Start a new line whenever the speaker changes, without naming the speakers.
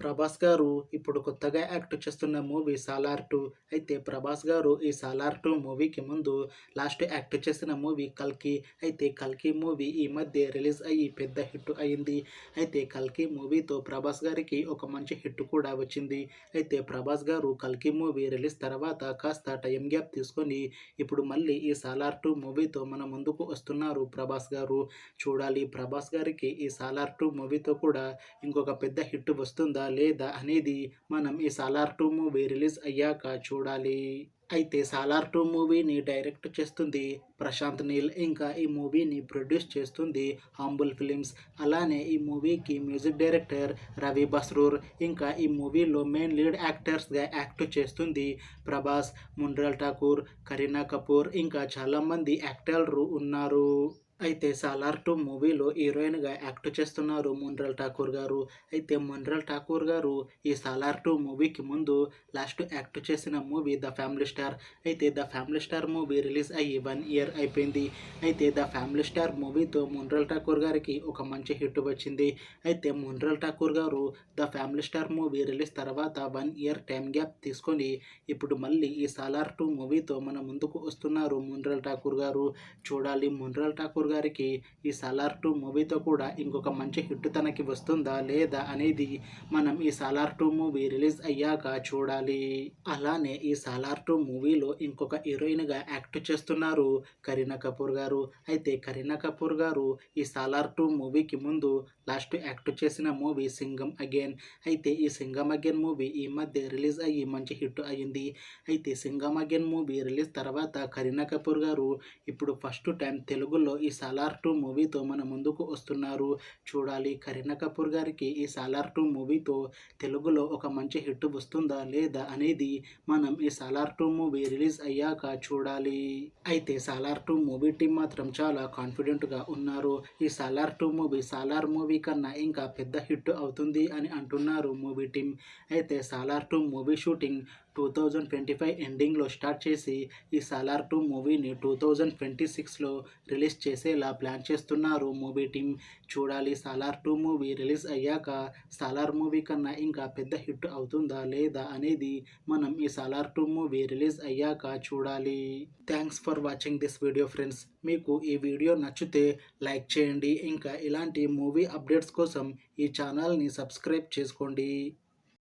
ప్రభాస్ గారు ఇప్పుడు కొత్తగా యాక్ట్ చేస్తున్న మూవీ 'సాలార్ 2'. అయితే ప్రభాస్ గారు ఈ 'సాలార్ 2' మూవీకి ముందు లాస్ట్ యాక్ట్ చేసిన మూవీ 'కల్కి'. అయితే 'కల్కి' మూవీ ఈ మధ్య రిలీజ్ అయ్యి పెద్ద హిట్ అయింది. అయితే 'కల్కి' మూవీతో ప్రభాస్ గారికి ఒక మంచి హిట్ కూడా వచ్చింది. అయితే ప్రభాస్ గారు 'కల్కి' మూవీ రిలీజ్ తర్వాత కాస్త టైం గ్యాప్ తీసుకొని ఇప్పుడు మళ్ళీ ఈ 'సాలార్ 2' మూవీతో మన ముందుకు వస్తున్నారు ప్రభాస్ గారు. చూడాలి ప్రభాస్ గారికి ఈ 'సాలార్ 2' మూవీతో కూడా ఇంకొక పెద్ద హిట్ వస్తుందా లేదా అనేది మనం ఈ 'సాలార్ 2' మూవీ రిలీజ్ అయ్యాక చూడాలి. అయితే 'సాలార్ 2' మూవీని డైరెక్ట్ చేస్తుంది ప్రశాంత్ నీల్. ఇంకా ఈ మూవీని ప్రొడ్యూస్ చేస్తుంది హాంబుల్ ఫిలిమ్స్. అలానే ఈ మూవీకి మ్యూజిక్ డైరెక్టర్ రవి బస్రూర్. ఇంకా ఈ మూవీలో మెయిన్ లీడ్ యాక్టర్స్గా యాక్ట్ చేస్తుంది ప్రభాస్, మున్రల్ ఠాకూర్, కరీనా కపూర్ ఇంకా చాలామంది యాక్టర్లు ఉన్నారు. అయితే 'సాలార్ 2' మూవీలో హీరోయిన్గా యాక్ట్ చేస్తున్నారు మున్రల్ ఠాకూర్ గారు. అయితే మున్రల్ ఠాకూర్ గారు ఈ 'సాలార్ 2' మూవీకి ముందు లాస్ట్ యాక్ట్ చేసిన మూవీ 'ద ఫ్యామిలీ స్టార్'. అయితే 'the family star' movie release అయ్యి 1 ఇయర్ అయిపోయింది. అయితే 'ద ఫ్యామిలీ స్టార్' మూవీతో మున్రల్ ఠాకూర్ గారికి ఒక మంచి హిట్ వచ్చింది. అయితే మున్రల్ ఠాకూర్ గారు 'the family star' movie release తర్వాత 1 ఇయర్ టైం గ్యాప్ తీసుకొని ఇప్పుడు మళ్ళీ ఈ 'సాలార్ 2' మూవీతో మన ముందుకు వస్తున్నారు మున్రల్ ఠాకూర్ గారు. చూడాలి మున్రల్ ఠాకూర్ గారికి ఈ 'సాలార్ 2' మూవీతో కూడా ఇంకొక మంచి హిట్ తనకి వస్తుందా లేదా అనేది మనం ఈ 'సాలార్ 2' మూవీ రిలీజ్ అయ్యాక చూడాలి. అలానే ఈ 'సాలార్ 2' మూవీలో ఇంకొక హీరోయిన్గా యాక్ట్ చేస్తున్నారు కరీనా కపూర్ గారు. అయితే కరీనా కపూర్ గారు ఈ 'సాలార్ 2' మూవీకి ముందు లాస్ట్ యాక్ట్ చేసిన మూవీ 'సింఘం అగైన్'. అయితే ఈ 'సింఘం అగైన్' మూవీ ఈ మధ్య రిలీజ్ అయ్యి మంచి హిట్ అయ్యింది. అయితే 'సింఘం అగైన్' మూవీ రిలీజ్ తర్వాత కరీనా కపూర్ గారు ఇప్పుడు ఫస్ట్ టైం తెలుగులో ఈ 'సాలార్ 2' మూవీతో మన ముందుకు వస్తున్నారు. చూడాలి కరీనా కపూర్ గారికి ఈ 'సాలార్ 2' మూవీతో తెలుగులో ఒక మంచి హిట్ వస్తుందా లేదా అనేది మనం ఈ 'సాలార్ 2' మూవీ రిలీజ్ అయ్యాక చూడాలి. అయితే 'సాలార్ 2' మూవీ టీం మాత్రం చాలా కాన్ఫిడెంట్గా ఉన్నారు. ఈ 'సాలార్ 2' మూవీ 'సాలార్' మూవీ కన్నా ఇంకా పెద్ద హిట్ అవుతుంది అని అంటున్నారు మూవీ టీం. అయితే 'సాలార్ 2' మూవీ షూటింగ్ 2025 ఎండింగ్లో స్టార్ట్ చేసి ఈ 'సాలార్ 2' మూవీని 2026లో రిలీజ్ చేసేలా ప్లాన్ చేస్తున్నారు మూవీ టీం. చూడాలి 'సాలార్ 2' మూవీ రిలీజ్ అయ్యాక 'సాలార్' మూవీ కన్నా ఇంకా పెద్ద హిట్ అవుతుందా లేదా అనేది మనం ఈ 'సాలార్ 2' మూవీ రిలీజ్ అయ్యాక చూడాలి. Thanks for watching this video friends. మీకు ఈ వీడియో నచ్చితే లైక్ చేయండి. ఇంకా ఇలాంటి మూవీ అప్డేట్స్ కోసం ఈ ఛానల్ని సబ్స్క్రైబ్ చేసుకోండి.